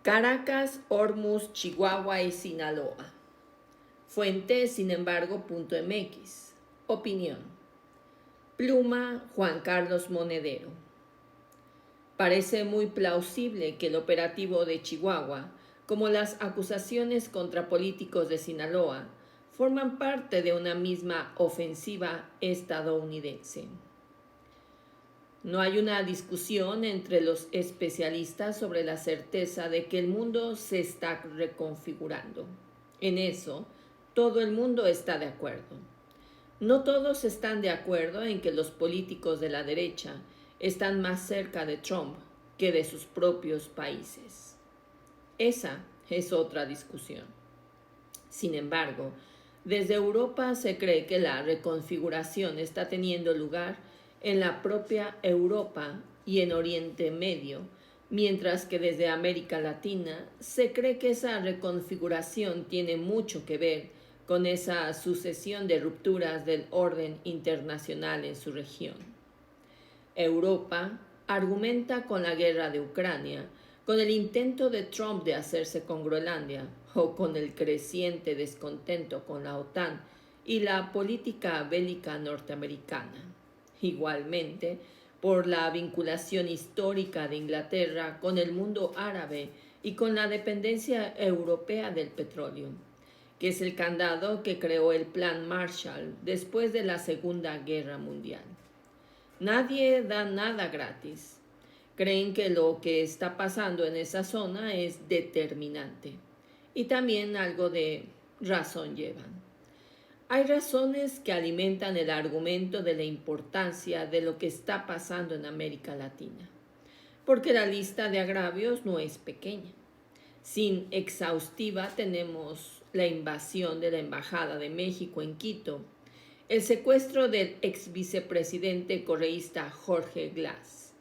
Caracas, Hormuz, Chihuahua y Sinaloa. Fuente, sin embargo, .mx. Opinión. Pluma, Juan Carlos Monedero. Parece muy plausible que el operativo de Chihuahua, como las acusaciones contra políticos de Sinaloa, forman parte de una misma ofensiva estadounidense. No hay una discusión entre los especialistas sobre la certeza de que el mundo se está reconfigurando. En eso, todo el mundo está de acuerdo. No todos están de acuerdo en que los políticos de la derecha están más cerca de Trump que de sus propios países. Esa es otra discusión. Sin embargo, desde Europa se cree que la reconfiguración está teniendo lugar en la propia Europa y en Oriente Medio, mientras que desde América Latina se cree que esa reconfiguración tiene mucho que ver con esa sucesión de rupturas del orden internacional en su región. Europa argumenta con la guerra de Ucrania, con el intento de Trump de hacerse con Groenlandia o con el creciente descontento con la OTAN y la política bélica norteamericana. Igualmente, por la vinculación histórica de Inglaterra con el mundo árabe y con la dependencia europea del petróleo, que es el candado que creó el Plan Marshall después de la Segunda Guerra Mundial. Nadie da nada gratis. Creen que lo que está pasando en esa zona es determinante y también algo de razón llevan. Hay razones que alimentan el argumento de la importancia de lo que está pasando en América Latina, porque la lista de agravios no es pequeña. Sin exhaustiva tenemos la invasión de la Embajada de México en Quito, el secuestro del ex vicepresidente correísta Jorge Glass,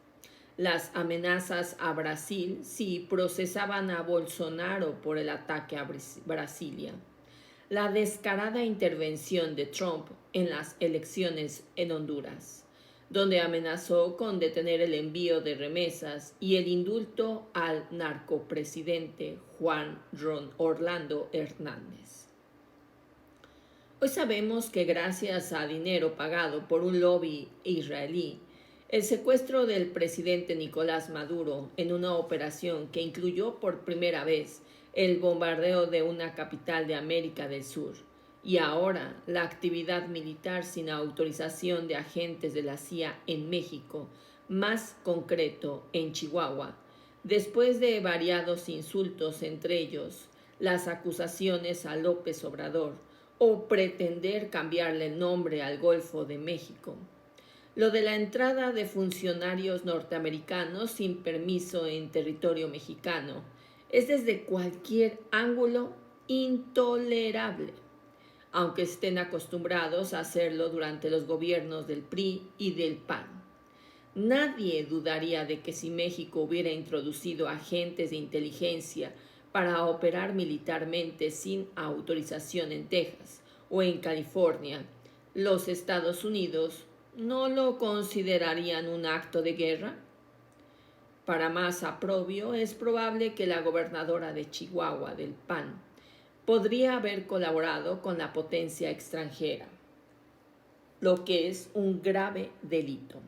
las amenazas a Brasil si procesaban a Bolsonaro por el ataque a Brasilia, la descarada intervención de Trump en las elecciones en Honduras, donde amenazó con detener el envío de remesas y el indulto al narcopresidente Juan Orlando Hernández. Hoy sabemos que gracias a dinero pagado por un lobby israelí, el secuestro del presidente Nicolás Maduro en una operación que incluyó por primera vez el bombardeo de una capital de América del Sur y ahora la actividad militar sin autorización de agentes de la CIA en México, más concreto en Chihuahua, después de variados insultos, entre ellos las acusaciones a López Obrador o pretender cambiarle el nombre al Golfo de México. Lo de la entrada de funcionarios norteamericanos sin permiso en territorio mexicano es desde cualquier ángulo intolerable, aunque estén acostumbrados a hacerlo durante los gobiernos del PRI y del PAN. Nadie dudaría de que si México hubiera introducido agentes de inteligencia para operar militarmente sin autorización en Texas o en California, los Estados Unidos no lo considerarían un acto de guerra. Para más aprobio, es probable que la gobernadora de Chihuahua del PAN podría haber colaborado con la potencia extranjera, lo que es un grave delito.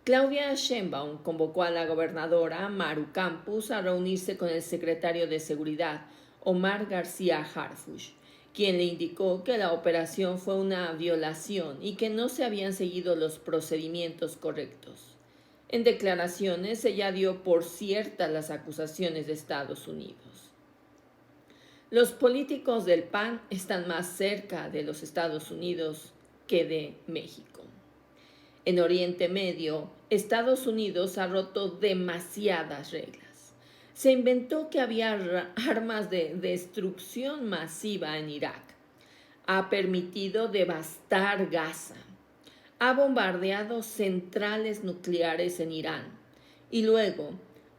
Claudia Sheinbaum convocó a la gobernadora Maru Campos a reunirse con el secretario de Seguridad, Omar García Harfuch, quien le indicó que la operación fue una violación y que no se habían seguido los procedimientos correctos. En declaraciones, ella dio por ciertas las acusaciones de Estados Unidos. Los políticos del PAN están más cerca de los Estados Unidos que de México. En Oriente Medio, Estados Unidos ha roto demasiadas reglas. Se inventó que había armas de destrucción masiva en Irak. Ha permitido devastar Gaza. Ha bombardeado centrales nucleares en Irán. Y luego,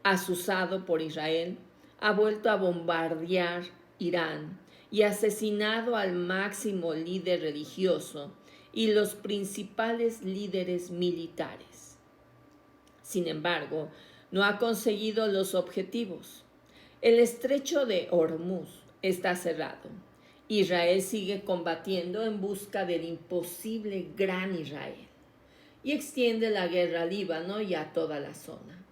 asusado por Israel, ha vuelto a bombardear Irán y asesinado al máximo líder religioso y los principales líderes militares. Sin embargo, no ha conseguido los objetivos. El estrecho de Hormuz está cerrado. Israel sigue combatiendo en busca del imposible Gran Israel y extiende la guerra al Líbano y a toda la zona.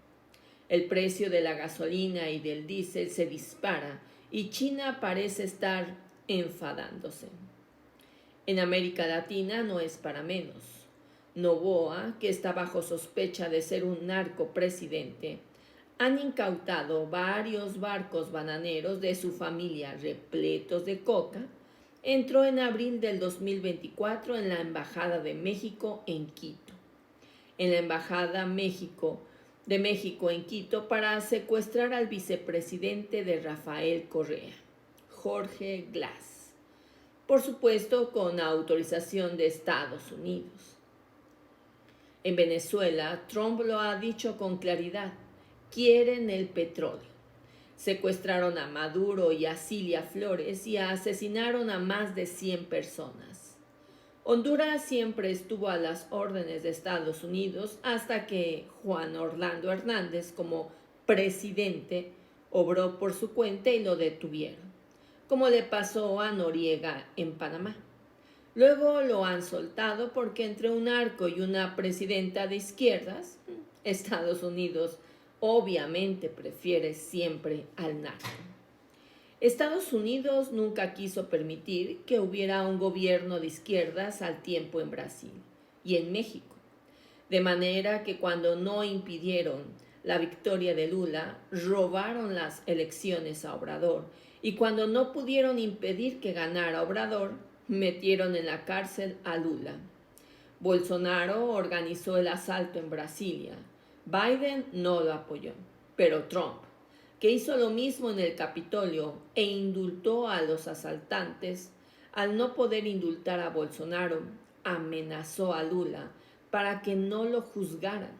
El precio de la gasolina y del diésel se dispara y China parece estar enfadándose. En América Latina no es para menos. Noboa, que está bajo sospecha de ser un narcopresidente, han incautado varios barcos bananeros de su familia repletos de coca. Entró en abril del 2024 en la Embajada de México en Quito. En la Embajada de México en Quito para secuestrar al vicepresidente de Rafael Correa, Jorge Glass, por supuesto con autorización de Estados Unidos. En Venezuela, Trump lo ha dicho con claridad, quieren el petróleo. Secuestraron a Maduro y a Cilia Flores y asesinaron a más de 100 personas. Honduras siempre estuvo a las órdenes de Estados Unidos hasta que Juan Orlando Hernández, como presidente, obró por su cuenta y lo detuvieron, como le pasó a Noriega en Panamá. Luego lo han soltado porque entre un narco y una presidenta de izquierdas, Estados Unidos obviamente prefiere siempre al narco. Estados Unidos nunca quiso permitir que hubiera un gobierno de izquierdas al tiempo en Brasil y en México, de manera que cuando no impidieron la victoria de Lula, robaron las elecciones a Obrador, y cuando no pudieron impedir que ganara Obrador, metieron en la cárcel a Lula. Bolsonaro organizó el asalto en Brasilia. Biden no lo apoyó, pero Trump, que hizo lo mismo en el Capitolio e indultó a los asaltantes, al no poder indultar a Bolsonaro, amenazó a Lula para que no lo juzgaran.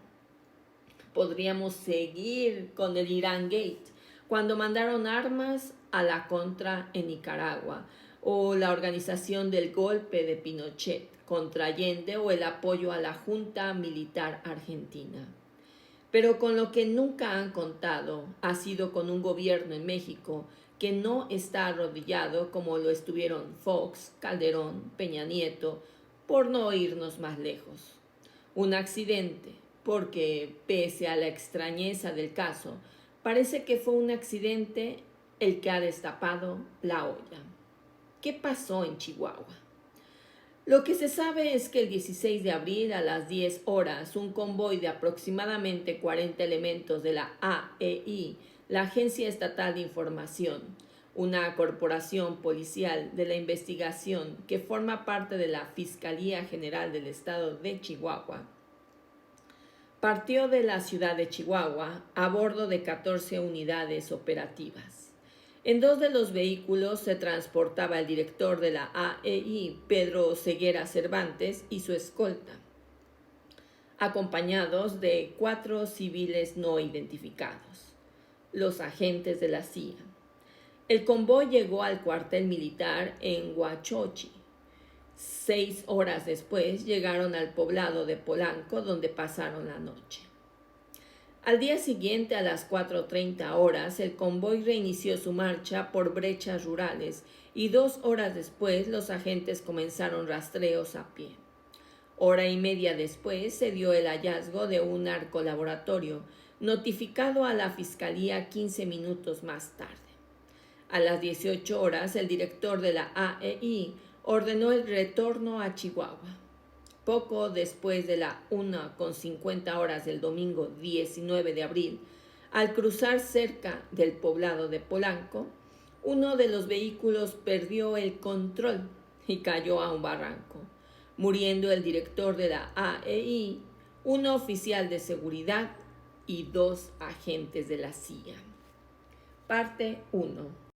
Podríamos seguir con el Irán Gate, cuando mandaron armas a la contra en Nicaragua, o la organización del golpe de Pinochet contra Allende o el apoyo a la Junta Militar Argentina. Pero con lo que nunca han contado ha sido con un gobierno en México que no está arrodillado como lo estuvieron Fox, Calderón, Peña Nieto, por no irnos más lejos. Un accidente, porque pese a la extrañeza del caso, parece que fue un accidente el que ha destapado la olla. ¿Qué pasó en Chihuahua? Lo que se sabe es que el 16 de abril a las 10 horas, un convoy de aproximadamente 40 elementos de la AEI, la Agencia Estatal de Información, una corporación policial de la investigación que forma parte de la Fiscalía General del Estado de Chihuahua, partió de la ciudad de Chihuahua a bordo de 14 unidades operativas. En 2 de los vehículos se transportaba el director de la AEI, Pedro Ceguera Cervantes, y su escolta, acompañados de 4 civiles no identificados, los agentes de la CIA. El convoy llegó al cuartel militar en Huachochi. 6 horas después llegaron al poblado de Polanco, donde pasaron la noche. Al día siguiente, a las 4:30 horas, el convoy reinició su marcha por brechas rurales y 2 horas después los agentes comenzaron rastreos a pie. Hora y media después se dio el hallazgo de un narcolaboratorio, notificado a la Fiscalía 15 minutos más tarde. A las 18 horas, el director de la AEI ordenó el retorno a Chihuahua. Poco después de la 1:50 del domingo 19 de abril, al cruzar cerca del poblado de Polanco, uno de los vehículos perdió el control y cayó a un barranco, muriendo el director de la AEI, un oficial de seguridad y 2 agentes de la CIA. Parte 1.